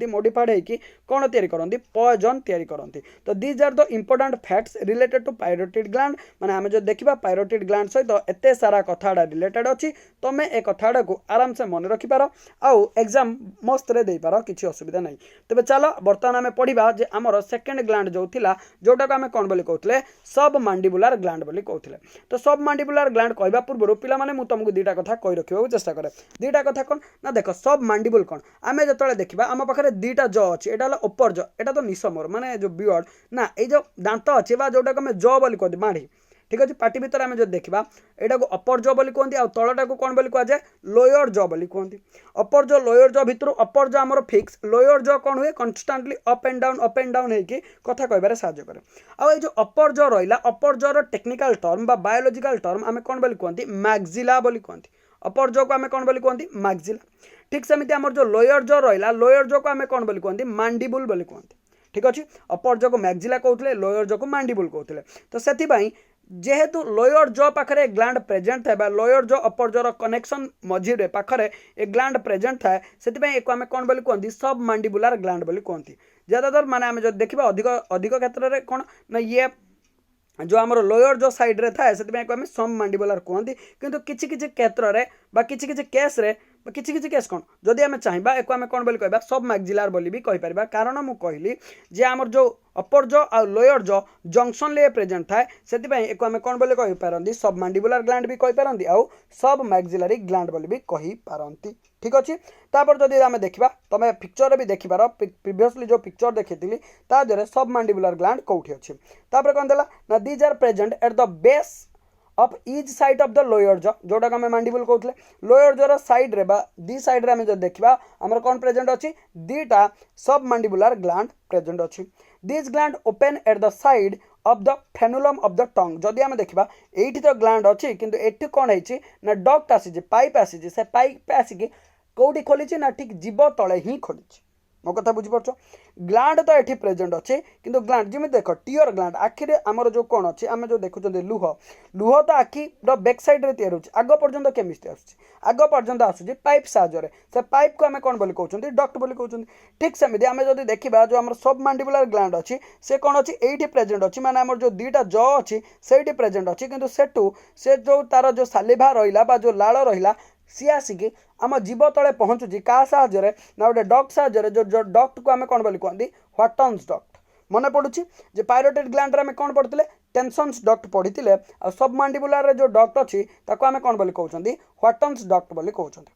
मॉडिफाइड हे कि कोन तयारी करंती पॉइजन तयारी करंती तो these are the important facts related to parotid gland माने आमे जो देखिबा पायरोटिड ग्लैंड सहित एते सारा कथाडा रिलेटेड अछि तमे ए कथाडा को आराम से मन रखि पारो आउ एग्जाम मस्त रे देई पारो किछि असुविधा नै तबे चलो वर्तमान आमे पढिबा जे हमर सेकंड ग्लैंड जो थिला जोटा को आमे कोन बोली कहउतले सब मांडिबुलर ग्लैंड बोली कहउतले तो सब मांडिबुलर ग्लैंड कहबा पूर्व पिला माने मु तुमको दुटा कथा कहि रखिबा चेष्टा करे दुटा कथा कोन ना देखो सब मांडिबुल कोन आमे जतले देखिबा आम पाखरे दुटा ज अछि एटा हला अपर ज एटा तो निसमर माने जो बियर्ड ना ए जो दांत अछि बा जोटा को आमे ज बोली कहदी माढी ठीक अच्छे पार्टी भितर आम जो देखा यहाँ को अपर ज बोली कहते आउ तलटा को कौन बोली कहुए लोयर ज बोली कहते अपर ज लोयर ज भितर अपर ज आमर फिक्स लोयर ज कौन हुए कन्स्टांटली अप एंड डाउन होगी कथा कहबार साहाय्य करे आउ ये जो अपर ज रहा अपर जर टेक्निकल टर्म बा बायोलॉजिकल टर्म आम कौन बोली कहते मैक्सिला बोली कहते अपर ज को आम कौन बोली कहते मैक्सिला ठीक सेमती आमर जो लोयर ज रहा लोयर ज को आम कौन बोली कहते मांडिबुल बोली कहते ठीक अच्छे अपर ज को मैक्सिला कहते लोयर ज को मांडिबुल कहते तो से जेहेतु लोयर ज पाखरे ग्लैंड प्रेजेंट था लोयर ज अपर जर कनेक्शन मझीरे पाखरे ए ग्लैंड प्रेजेंट था से एक आम कौन बोली कहती सब मांडिबुलर ग्लैंड बोली कहती ज्यादातर माने आम जो देखा अधिक क्षेत्र में कौन ना ये जो आमर लोयर जो साइड रे था से आम सब मांडिबुलर कहती किंतु किछि किछि क्षेत्र में बा किछि किछि केस रे किछि किछि केस कौन जदि आम चाहिए एक आम कौन बोली कहबा सब मैक्सिलर बोली भी कहि परिबा कारण मु कहली जे आमर जो अपर ज आ लोयर ज जंक्शन ले प्रेजेंट थाए से एक आम कौन बोली कहि पारंती सब मांडिबुलर ग्लैंड भी कहि पारंती आउ सब मैक्सिलरी ग्लैंड बोली भी कहि पारंती ठीक अच्छे तापर जदि आम देखा तुम पिक्चर भी देखिपार प्रीवियसली जो पिक्चर देखी ता देहरे सब मांडिबुलर ग्लैंड कौटी अच्छे तापर कौन देला ना these are present at the base of each side of the lower jaw जोटा आम मांडिबुल कहते लोयर जर साइड रे बा दी साइड रे आम जो देखा आमर कौन प्रेजेंट अच्छी दीटा सब मांडिबुलर ग्लैंड प्रेजेंट अच्छी this gland open at the side of the frenulum of the tongue जदि आम देखा ये तो ग्लैंड अच्छी किंतु एठी कौन है ना डक्ट आसी पाइप आसी से पाइप आसिक कौटी खोली ना ठीक जीव तले ही खोली मो कथा बुझीपार ग्लैंड तो ये प्रेजेंट अच्छे किंतु ग्लैंड जमी देख टीयर ग्लैंड आखिरे आमर जो कौन अच्छे आम जो देखुं लुह लुह तो आखि बैक साइड रे तैयार होची आग पर्यंत केमिस्ट्री आग पर्यंत आसूँ पाइप साहाଯ୍य से पाइप को आम कौन बोली कहते डक्ट बोली कहते ठीक सेमती आम जो देखा जो आम सब मांडिबुलर ग्लैंड अच्छी से कौन अच्छी ये प्रेजेंट अच्छी माने आमर जो दुईटा ज अच्छी से प्रेजेंट अच्छी किंतु सेठू से जो तार जो सालिभा रहा जो लाल रहा सी आसिक आम जीव तले पहुँचुची क्या साहाଯ୍य ना गोटे डक्ट साहाଯ୍य जो डक्ट को आम कौन बोली कहते व्हाटन्स डक्ट मन पड़ुची जे पायरोटिड ग्लैंड रे आम कौन पढ़ते टेंसन्स डक्ट पढ़ी आ सब मांडिबुलर जो डक्ट अच्छी ताको आम कौन बोली कहते व्हाटन्स डक्ट बोली कहते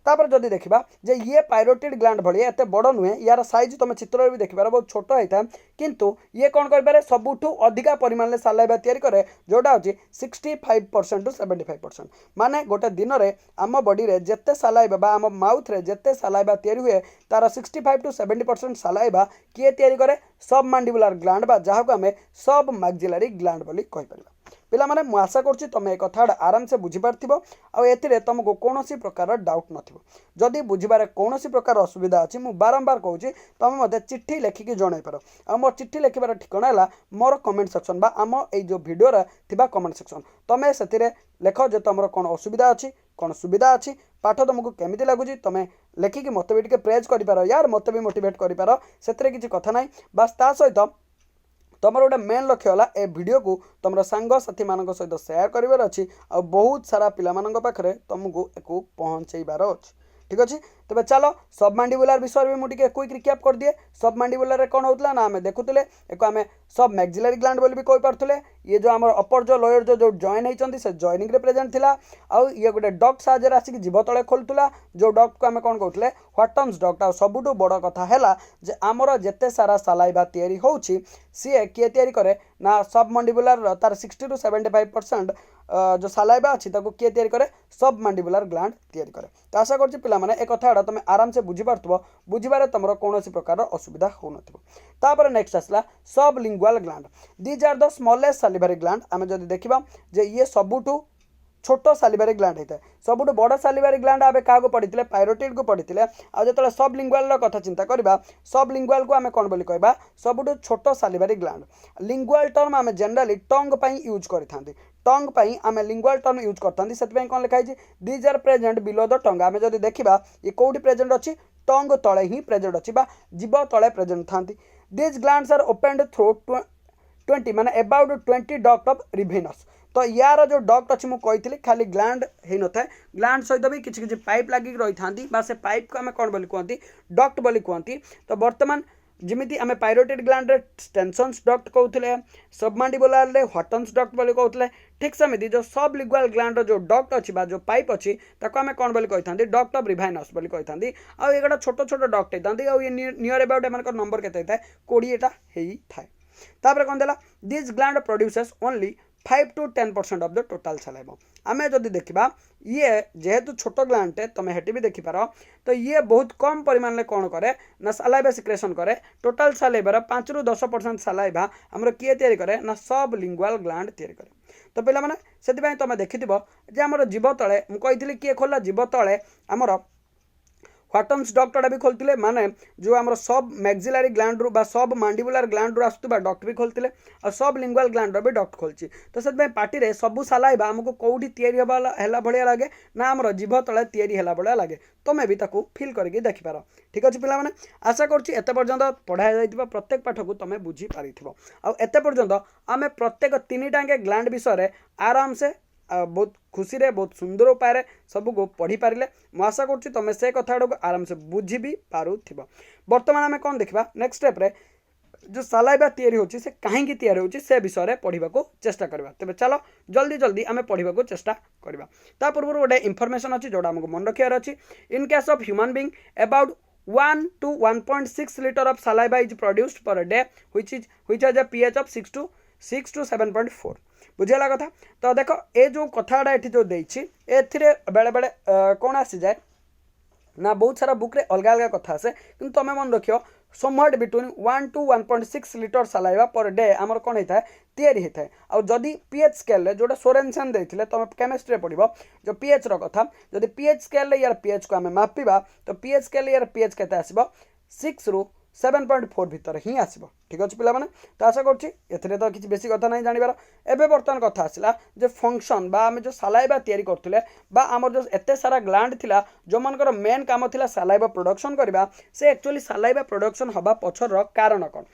तापर जदि देखा जे ये पायरोटिड ग्लैंड भाया एत बड़ नुहे यार साइज तुम चित्र भी देखिपार बहुत छोट होता है किंतु ये कौन करें सबुठू अधिका परिमाण में सालाइवा तैयारी करे जोटा हूँ 65% टू 75% माने गोटे दिन में आम बॉडी रे जेते सालाइवा बा आम माउथ रे जेते सालाइवा तैयारी हुए तार 65 टू 70% सालाइवा किए तैयारी करे सब मांडिबुलर ग्लैंड बा जहाँ को आम सब मैक्सिलरी ग्लैंड बोली कहि परिबा पिला माने मु आशा करछि तुम एक कथा आराम से बुझी पारथिबो आ एथिरे तुमको कोनोसी प्रकार डाउट नथिबो जदि बुझिबारे कोनोसी प्रकार असुविधा अछि मु बारंबार कहूछि तुम मते चिट्ठी लेखिकी जणाई पारो आ मोर चिट्ठी लेखिबार ठिकाना हला मोर कमेंट सेक्शन बा आम ए जो वीडियो रा थिबा कमेंट सेक्शन तमे सेतिरे लेखो जे तुमरो कोन असुविधा अछि कोन सुविधा अछि पाठ तुमको केमिति लागुछि तमे लेखिकी मते भी टिके प्रेज करि पारो यार मते भी मोटिवेट करि पारो सेतिरे किछि कथा नै बस ता सहित तुम गोटे मेन लक्ष्य है ए वीडियो को तुम सांग साथी मान सहित सेयार करार अच्छी आ बहुत सारा पिला पाखे तुमको एक पहुँचाइबार अच्छी ठीक अच्छे तेज चलो सबमांडिबुलर विषय भी मुझे क्विक रिक्याप कर दिए। सबमांडिबुलर कौन होता ना आम देखुले एक आम सब मैक्सिलरी ग्लैंड बोली भी कही पारे। ये जो आम अपर जो लोयर जो जॉइन होती से जॉइनिंग रे प्रेजेंट थिला आउ ये गोटे डक्ट साहाय्य आसिक जीव तले खोलुला जो डक्ट को आम कौन कहते व्हाटम्स डक्ट। आ सबुठ बड़ कथा है जे आमर जेते सारा सालाइवा तैयारी होउछि सी किए तैयारी करे ना सबमंडिबुलर तार 60 to 75% जो सालाइवा अच्छी किए तैयारी करे सबमंडिबुलर ग्लैंड तैयारी करे। तो आशा करछि पिला माने ए कथा तुम आराम से बुझी पारथबो बुझिबारे तुमर कोनोसी प्रकार असुविधा हो नथिबो। तापर नेक्स्ट आसला sublingual gland. These are the smallest salivary gland. आमे जदि देखिबा जे ये सबुठु छोट सालिवरी ग्लैंड होता है। सबुठ बड़ सालिवरी ग्लैंड आबे क्या पढ़ी पायरोटिड को पढ़ी आज जो सबलिंगुअल कथा चिंता करबा सबलिंगुअल को आमे कौन बोली कहबा सबुठ छोट सालिवरी ग्लैंड। लिंगुअल टर्म आमे जनरली टंग पई यूज करथांती। टंग पई आमे लिंगुअल टर्म यूज करथांती सेति कौन लिखा है these are present below the tongue. आमे जदि देखिबा ये कोठी प्रेजेंट अछि टंग तळे ही प्रेजेंट अछि बा जीव तळे प्रेजेंट थांती। These glands are opened through 20 माने अबाउट 20 डक्ट ऑफ रिवेनस। तो यार जो डक्ट अच्छी मुझे खाली ग्लैंड हो न था ग्लैंड सहित भी किसी किसी पाइप लगिक रही था से पाइप को आम कौन बोली कहती डक्ट बोली कहती। तो बर्तमान जमीती आम पायरोटिड ग्लैंड रे टेंशन्स डक्ट कहते सबमांडिबुलर रे व्हाटम्स डक्ट बोली कहते ठीक सेमती जो सबलिंगुअल ग्लैंड जो डक्ट अच्छी जो पाइप अच्छी ताको आम कौन बोली कही डक्ट ऑफ रिवेनस बोली कही। आउ ये छोट छोट डक्ट होता है नियर अबाउट एम नंबर के 20टा थाए। तापर कौन देला this gland produces only 5 to 10% of the total saliva. आमे जदि देखिबा ये जेहेतु छोट ग्लैंड टे तुम हेटी भी देखिपार तो ये बहुत कम परिमाण में कौन करे ना सालाइवा सिक्रेशन करे। टोटाल सालाइवार 5 ରୁ 10% सालाइवा आमर किए तैयारी करे ना सब लिंगुअल ग्लैंड तैयारी करे। तो पिला माने सेति तुम देखिथिबो जे आमर जीव तले मु कहिथिली किए खोला जीव तले आमर व्हाटम्स डक्टटा भी खोलते माने जो आम सब मैक्सिलरी ग्लैंड रू बा सब मांडिबुलर ग्लैंड रू आसुवा डक्ट भी खोलते और सब लिंगुअल ग्लैंड भी डक्ट खोलची। तो से पार्टी सबू सालाइवा आमको कौटी तैयारी है भाया लगे ना आम जीभ तले तैयारी है भाया लगे तुम्हें भी ताकू फिल करके देखिपार। ठीक अच्छे पिला माने आशा करुँची एत पर्यंत पढ़ाई जाइथिबा प्रत्येक पाठ को तुम्हें बुझी पारिथिबो। आ एत पर्यंत आम प्रत्येक 3टांगे ग्लैंड विषय आराम से बहुत खुशी रे बहुत सुंदर उपाय सबको पढ़ी पारे मु आशा करुँची तुम से कथा को आराम से बुझी भी पारुथिबो। बर्तमान आम कौन देखा नेक्स्ट स्टेप रे जो सालाइवा तैयारी होची से कहीं तैयारी होची से विषय पढ़ा को चेष्टा करबा। तबे चलो जल्दी जल्दी आम पढ़ा को चेष्टा करबा। ता पूर्व गोटे इनफॉरमेशन अच्छी जोड़ा आमको मन रखियार अच्छी। In case of human being about 1 to 1.6 litre of saliva is produced per day which has a pH of 6 to 7.4 बुझेगा कथा। तो देख ए जो कथाटा ये जो देती बेले बेले कौन आसी जाए ना बहुत सारा बुक रे अलग अलग कथा आसे कि तुम मन रखियो somewhat between 1 to 1.6 litre saliva per day आमर कौन होता है तैयारी होता है। और जदि पीएच स्केल जोटा सोरेनसन देते तुम केमिस्ट्री पढ़ो जो पीएच रहा जदि पीएच स्केल यार पीएच को आम मापिबा तो पीएच स्केल यार पीएच केते आसीबो 6 ରୁ 7.4 भितर ही आसो। ठीक अच्छे पिला माने तो आशा करुँची एथिरे तो किसी बेसी कथा नहीं जानिबार। एबे बर्तमान कथा आसला जे फंक्शन बा आम जो सालाइवा तैयारी करथुले बा आमर जो एते सारा ग्लैंड थिला जो मनकर मेन काम थिला सालाइवा प्रोडक्शन करबा से एक्चुअली सालाइवा प्रोडक्शन हबा पछर कारण कौन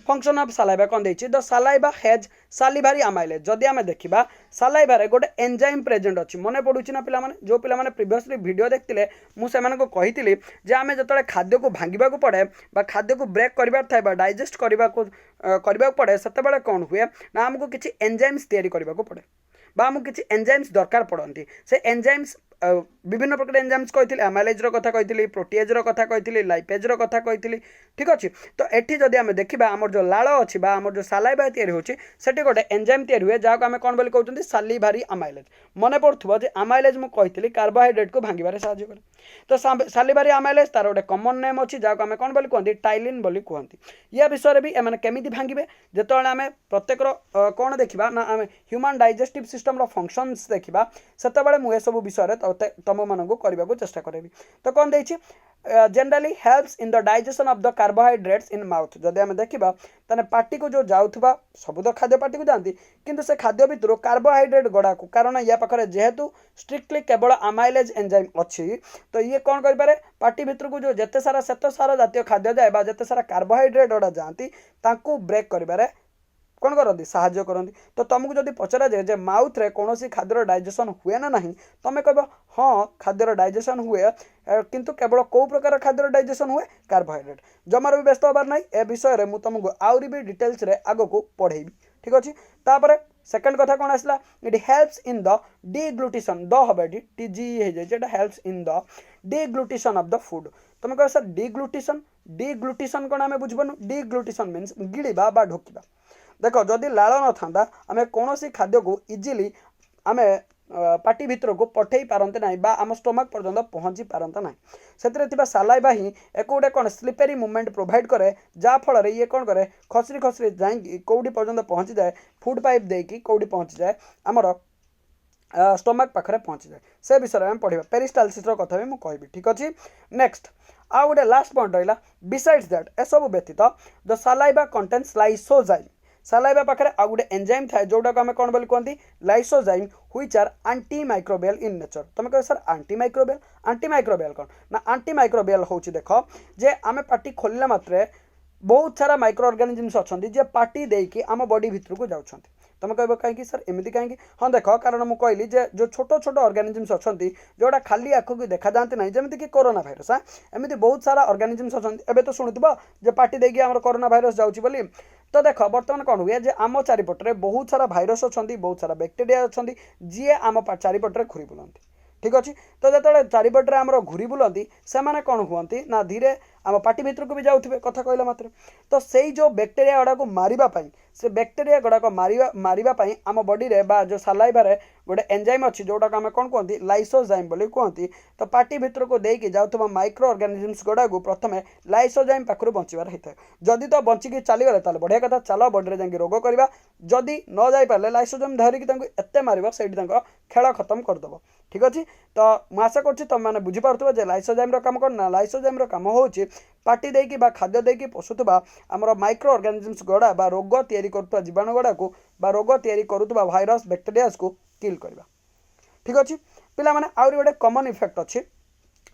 फंक्शन ऑफ सालाइवा कौन देछि द सालाइवा हैज सालिभारी अमाइलेज। जदि आम देखा सालाइवा गोटे एंजाइम प्रेजेंट अच्छी मन पड़ुछि ना पिला माने जो पिला माने प्रीवियसली वीडियो देखते मुझे कही जे आम जो खाद्य को भांगा पड़े बा खाद्य को ब्रेक करार थाए डाइजेस्ट करने पड़े से कौन हुए ना आमको किसी एंजाइम्स तैयारी करने पड़े बा आमको किसी एंजाइम्स दरकार पड़ती से एंजाइम्स विभिन्न प्रकार एंजाइम्स कही अमाइलेज कथा कही प्रोटीएज कथा कही लाइपेज कथा कही। ठीक अच्छे तो ये जदि आम देखा आमर जो लाड़ अच्छी आमर जो सालाइवा तैयारी होची सेठी गोटे एंजाइम तैयारी हुए जहाँ आम कौन बोली कहते सालिभारी अमाइलेज। मन पड़ुव जे अमाइलेज मुझे कही कार्बोहाइड्रेट को भांगे साहाय्य करे। तो सालिभारी अमाइलेज तार गोटे कमन नेम अच्छी जहाँ आम कौन बोली कहते टाइलिन बोली कहती। या विषय भी एम केमी भांगे जो आम प्रत्येक कौन देखा ना आम ह्यूमन डाइजेस्टिव सिस्टम फंक्शंस देखा से मुझे सब विषय तुम मान को करने को चेष्टा करें। तो कौन देखिए generally helps in the digestion of the carbohydrates in mouth. जदि आम देखा ताने पार्टी को जो जाऊथुबा सब तो खाद्य पार्टी को जाती किंतु से खाद्य भितर कार्बोहाइड्रेट गड़ा को कारण या पाखे जेहेतु स्ट्रिक्टली केवल अमाइलेज एंजाइम अच्छी तो ये कौन करें पार्टी भितर को जो जेते सारा जातीय खाद्य जाए जिते सारा कार्बोहाइड्रेट गड़ा जाती ब्रेक कर कौन करती साहाଯ୍य करती। तो तुमको जब पचरा जाए जे माउथ रे कौन खाद्यर डाइजेशन हुए ना नहीं तुम कह हाँ खाद्यर डाइजेशन हुए किंतु केवल कौ प्रकार खाद्यर डाइजेशन हुए कार्बोहाइड्रेट। जमार भी व्यस्त हबार ना ए विषय में तुमको आहरी भी डिटेल्स रे आग को पढ़ेबी ठीक अच्छे। तापर सेकंड कथा कौन आसला it helps in the deglutition द हम ये टीजी हो helps in the deglutition of the food. तुम कह सर डिग्लूटेशन डिग्लूटेशन कौन आम बुझीपन डिग्लूटेशन मीन्स गिड़ा बा ढोकिबा। देख जदि लाल न था आम कौन खाद्य को इजिली आम पार्टी भितर को पठे पारते ना बा आम स्टोमक पर्यंत पहुँची पारता ना से सालाइबा ही एक गोटे कौन स्लीपेरी मूवमेंट प्रोवाइड करे जहाँफल ये कौन करे खसरी खसरी जाकि कौटी पर्यंत पहुँची जाए फूड पाइप देकी कौटी पहुँची जाए आमर स्टोमक पाखे पहुँची जाए से विषय में पढ़ा पेरिस्टालसिस कथा भी मुझे कहि ठीक अच्छे। नेक्स्ट आउ गोटे लास्ट पॉइंट रहा बिसाइड्स दैट ए सब व्यतीत द सालाइबा कंटेन्स लाइसोजाइम सालाइबा पाखे आउ गोटे एंजाइम थाए जोटा को आम कौन बोली कहते lysozyme which are antimicrobial in nature. तुम कह सर आंटी माइक्रोबियल कौन ना आंटी माइक्रोबियल हूँ देख जे आम पार्टी खोलने मात्रे बहुत सारा माइक्रो ऑर्गेनिजम्स अच्छा जे पार्टी देकी आम बॉडी भितर को जाऊँ। तुम कह कहीं सर एमती कहीं हाँ देख कारण मुझे कहली जो छोट छोट ऑर्गेनिजम्स अच्छा जोड़ा खाली आँख को देखा जाती ना जमीक कि कोरोना भाइरस हाँ एमती बहुत सारा ऑर्गेनिजम्स अच्छा एवं तो शुणुव जे पार्टी देकी आम कोरोना भाइरस जाऊँगी तो देख बर्तमान कौन हुए जे आम चारिपटे बहुत सारा भाइरस अच्छा बहुत सारा बैक्टेरिया अच्छा जी आम चारिपटे घूरी बुलाती ठीक अच्छे। तो जो चारिपटे आम घूरी बुलाती से कौन हुआ ना धीरे आम पार्टी भितर को भी जाऊे कथा कहला मात्र तो से जो बैक्टेरिया गुड़ा को मारिबापी से बैक्टेरिया गुड़ाक मारिबापी आम बॉडी रे बा जो सालाइबारे गोटे एंजाइम अच्छी जोटा आम कौन कहते लाइसोजाइम बोली कहती। तो पार्टी भितर को देकी जाऊँ माइक्रो ऑर्गेनिजम्स गुड़ा को प्रथम लाइसोजाइम पाखु बचार होता है जदि तो बचिकी चलीगले तो बढ़िया कथा चल बॉडी में जा रोग करवा जदि न जापारे लाइसोजाइम धरिकी एत मार से खेल खत्म करदेव ठीक अच्छे। तो मुझे आशा कर तुम मैंने बुझीपार लाइसोजाइम काम कौन ना लाइसोजाइम काम हो पार्टी देकी बा खाद्य देकी पोषुवा आमर माइक्रो ऑर्गेनिजम्स गुड़ा बा रोग तैयारी करुवा जीवाणु गुड़ा को बा रोग तैयारी करुवा भाइरस बैक्टेरियाज को किल करवा ठीक अच्छे। पिला माने आउरी गोटे कॉमन इफेक्ट अच्छे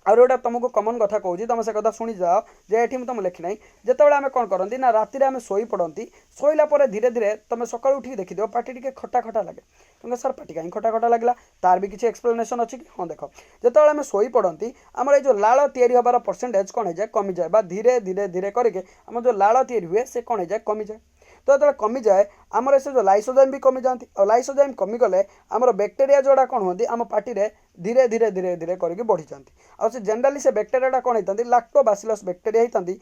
आउरी गोटे तुमको कॉमन कथा कहूँ तुम से कथा शुणी जाओ जे ये तुम लिखी ना जिते आम कौन करती ना राति आम शोई पड़ती शोला धीरे धीरे तुम सकाळू उठिक देखिद पार्टी टी खटा खटा लगे तुम सर पार्टी कहीं खटा खटा लगला तार भी किसी एक्सप्लेनेशन अच्छी कि हाँ देख जिते आम शोई पड़ती आमर ये लाल तैयारी हबार परसेंटेज कौन हो जाए कमी जाए धीरे धीरे धीरे करके आम जो लाल तैयारी हुए से कौन हो जाए कमी जाए। तो जो कमी जाए आमर से जो लाइसोजाइम भी कमी जाती और लाइसोजाइम कमी गले आमर बैक्टेरिया जोड़ा कौन होती आम पार्टी रे धीरे धीरे धीरे धीरे करके बढ़ी जाती और से जनरली से बैक्टेरिया कौन होती लैक्टोबासिलस बैक्टेरिया होती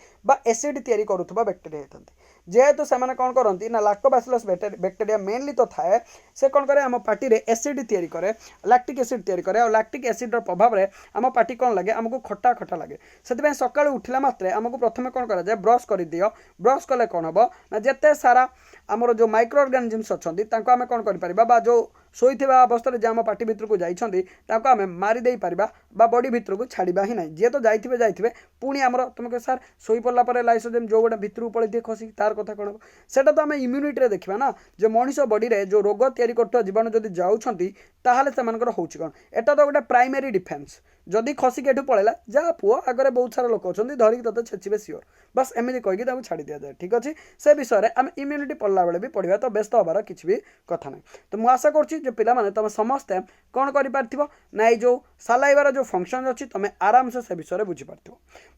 एसिड तैयारी करुवा बैक्टेरिया होती जेहेतु से कौन करती ना लैक्टोबासिलस बैक्टेरिया मेनली तो थाए से कौन करे आम पार्टी रे एसिड तैयारी करे लैक्टिक एसिड तैयारी करे और लैक्टिक एसिड प्रभाव में आम पार्टी कौन लगे आमको खटा खटा लगे से सकाळ उठला मात्रे आमको प्रथम कौन करा जाए ब्रश कर दियो ब्रश कले कौन हम ना जिते सारा आमर जो माइक्रो ऑर्गेनिजम्स अच्छा आम कौन कर जो शोईथिबा अवस्था जो आम पार्टी भितर को जाइछंदी ताको आम मारी दे पारिबा बा बॉडी भितर को छाड़िबा ही नहीं जी तो जाइथिबे पुणी आमर तुम कह सार शोई पड़ला पर लाइसोजाइम जो गोटे भितर पड़े खसी तार कथा कौन हम सेटा तो आम इम्यूनिटी रे देखा ना जो मनीष बॉडी रे जो रोग तैयारी करथुवा जीवाणु जदि जाउछंती ताहाले सेमानकर होउछि कोन एटा तो गोटे प्राइमरी डिफेन्स जदि खसिक एठू पड़ेला जा पुओ आगे बहुत सारा लोक अच्छा धरिक तोते छेचिबे सियोर बस एमती कहीकि छाड़ी दि जाए ठीक अच्छे। से विषय में आम इम्यूनिटी पढ़ला बेले भी पढ़ा तो व्यस्त हबार किसी भी कथा ना। तो मुझे आशा कर पिलाने तुम समस्ते कौन कर ना जो सालाइबार जो फंक्शन अच्छी तुम आराम से विषय बुझीपार।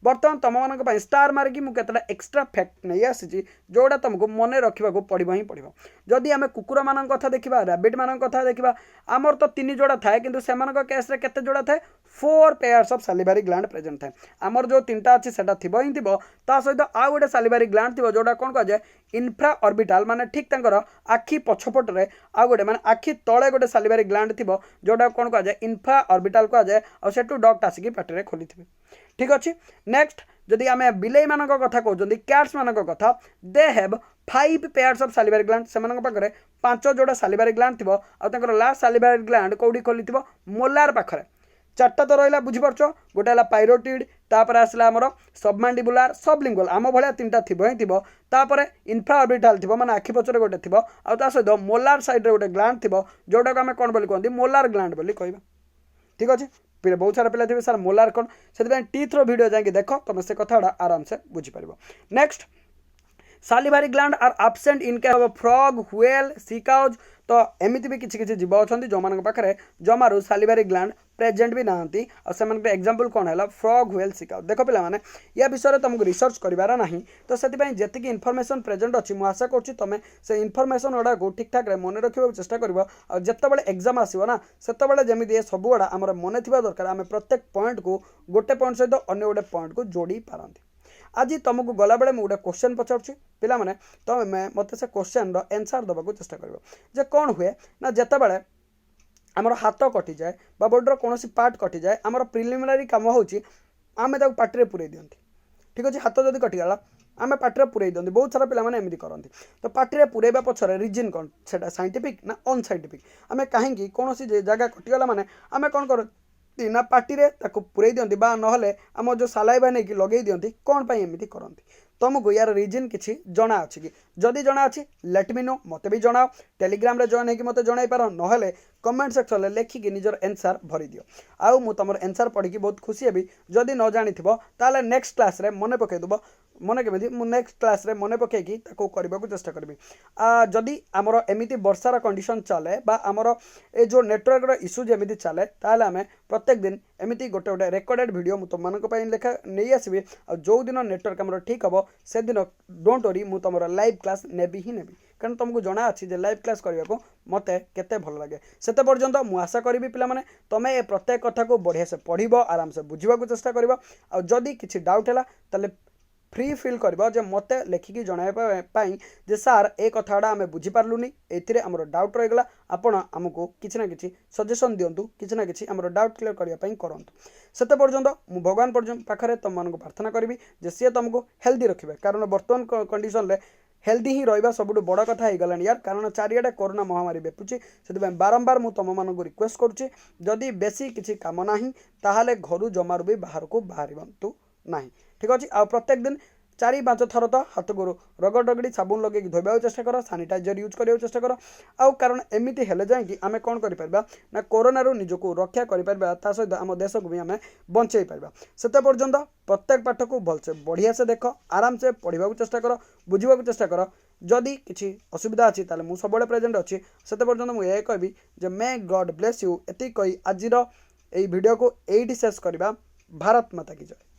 बर्तमान तुम मान स्टार मारिकी मुझे एक्सट्रा फैक्ट नहीं आसी जोड़ा तुमको मन रखा पड़ो ही पड़ो। जदि आम कुकुर मान कथा देखा रैबिट मान कथा देखा आमर तो 3 जोड़ा थाए कि केस्रे केते जोड़ा थाए 4 pairs of salivary gland present थाए आमर जो 3टा अच्छी से ही ता सहित आउ गोटे सैलिवरी ग्लैंड थी जोटा कौन कह जाए इन्फ्रा ऑर्बिटल माने ठीक तंकर आखि पछपटे आउ गोटे माने आखि तले गोटे सैलिवरी ग्लैंड थी जोटा कौन कह जाए इन्फ्रा ऑर्बिटल कह जाए और सेठू डक्ट आसिकी पाटे खोली थे ठीक अच्छे। नेक्स्ट जदि आम बिलेई मान कथा कहते कैट्स मान कथा they have 5 pairs of salivary gland से 5 जोड़ा सैलिवरी ग्लैंड थी और लास्ट सैलिवरी ग्लैंड कौटी खोली मोलार पाखे 4टा तो रहा बुझीपार गोटे है पायरोटिड तापर आसला आमर सबमांडिबुलार सबलिंगुअल आम भाया 3टा थी ही थी इन्फ्रा ऑर्बिटल थी माने आखि पचर गोटे थी और सहित मोलार साइड गोटे ग्लैंड थी जोटा को आम कौन बोली कहते मोलार ग्लैंड बोली कहवा ठीक अच्छे। फिर बहुत सारा पिला थे सर मोलार कौन से टीथ रो वीडियो जाकि देख तुम से कथा आराम से बुझीपार। Next salivary gland are absent in case of frog whale sea cows तो एमती भी किसी किसी जीव अच्छा जो मान पाखे जमारू सालिभारी ग्लैंड प्रेजेंट भी नहांती और से एग्जांपल कौन है फ्रॉग व्हेल सी काउज देख पे या विषय तुमको रिसर्च करार ना तो से जी इनफर्मेशन प्रेजेंट अच्छी मुझे आशा करुँच तुम से इनफर्मेशन गुड़ा को ठीक ठाक मन रखा चेष्टा कर जिते एग्जाम आसो ना से जमी सब गुड़ा आम मन थी दरकार आम प्रत्येक पॉइंट को गोटे पॉइंट सहित अन्य गोटे पॉइंट को जोड़ी पारती आज तुमको गला बेले मुझे क्वेश्चन पचारूँ पिला माने तुम्हें मत से क्वेश्चन आंसर देवाक चेष्टा कर कौन हुए ना जिते बड़े आमर हाथ कटि जाए बॉडीर कौन पार्ट कटि जाए आमर प्रिलिमिनारी कम होमें पार्टी पुरे दिखती ठीक अच्छे हाथ जब कटिगला आम पार्टी पुरे दिखती बहुत सारा पिला एमती करती तो पार्टी पुरेबा पछरे रिजन कौन से साइंटिफिक ना अनसाइंटिफिक आम कहीं कौन जगह कटिगला माने आम कौन कर ना पार्टी पुरे दिखती ना आम जो सालाइबा नहीं कि लगे दिखती कौन पर एमती करती तुमको यार रिजन किसी जना अच्छी कि जदि जना अच्छी लेट मी नो मत भी जनाओ टेलीग्राम रे जॉइन होगी मत जन पार ना कमेंट सेक्शन में लेखिकी निजर आंसर भरी दियो आउ मु तुम आंसर पढ़ी बहुत खुशी हेबी जदि न जानी ताले नेक्स्ट क्लास रे मन पकईदेव मन केमी मुझे नेक्स्ट क्लास रे मन पकईकी करने को चेष्टा करी जदि आमर एमती वर्षार कंडीशन चले बा आमर ए जो नेटवर्क इश्यू जमी चले ताले आम प्रत्येक दिन एमती गोटे गोटे रेकर्डेड वीडियो मुझे तुम लेखा नहीं आसबि जो दिन नेटवर्क आमर ठीक हम से दिन डोंट वरी मु तुम लाइव क्लास नेबी ही नेबी कारण तुमको जना अच्छी जे लाइव क्लास करने को मत केते भल लगे से पर्यंत मु आशा करी पे तुम ए प्रत्येक कथा को बढ़िया से पढ़ आराम से बुझा चेष्टा कर जदि किसी डाउट है ताले फ्री फिल कर मत लेखिकी जनवाई जे सार ए कथाटा आम बुझीपारूनी ये आमर डाउट रहीगला आपण आमको किसी ना कि सजेसन दिंतु किसी ना कि आमर डाउट क्लियर करने करूँ से पर्यंत मु भगवान पाखे तुम मानक प्रार्थना करी जे सी तुमको हेल्दी रखिए कारण बर्तमान कंडीशन रे हेल्दी ही रहा सब बड़ कथा हो गलानी यार कारण चारिआडे कोरोना महामारी बेपुची से बारंबार मु तुम मान रिक्वेस्ट करुच्ची जदि बेसी किसी कम ना ताहले घर जमारू भी बाहर को बाहरतु ना ठीक अच्छे आ प्रत्येक दिन 4-5 थर तो हाथ को रगड़ रगड़ी साबुन लगे धोबा चेष्टा कर सानिटाइजर यूज करने चेष्टा कर आउ कारण एमती हेले जाए आम कौन कर कोरोना निजको रक्षा कर सहित आम देश को भी आम बंचाई पार से पर्यंत प्रत्येक पाठ को भलसे बढ़िया से देख आराम से पढ़ा चेष्टा कर बुझा चेष्टा कर जदि किसी असुविधा अच्छी ताले मु सब प्रेजेंट अच्छी से पर्यंत मुझे कहबी जे मे गॉड ब्लेस यू एति कही आज भिडियो को यही शेष करवा। भारत माता की जय।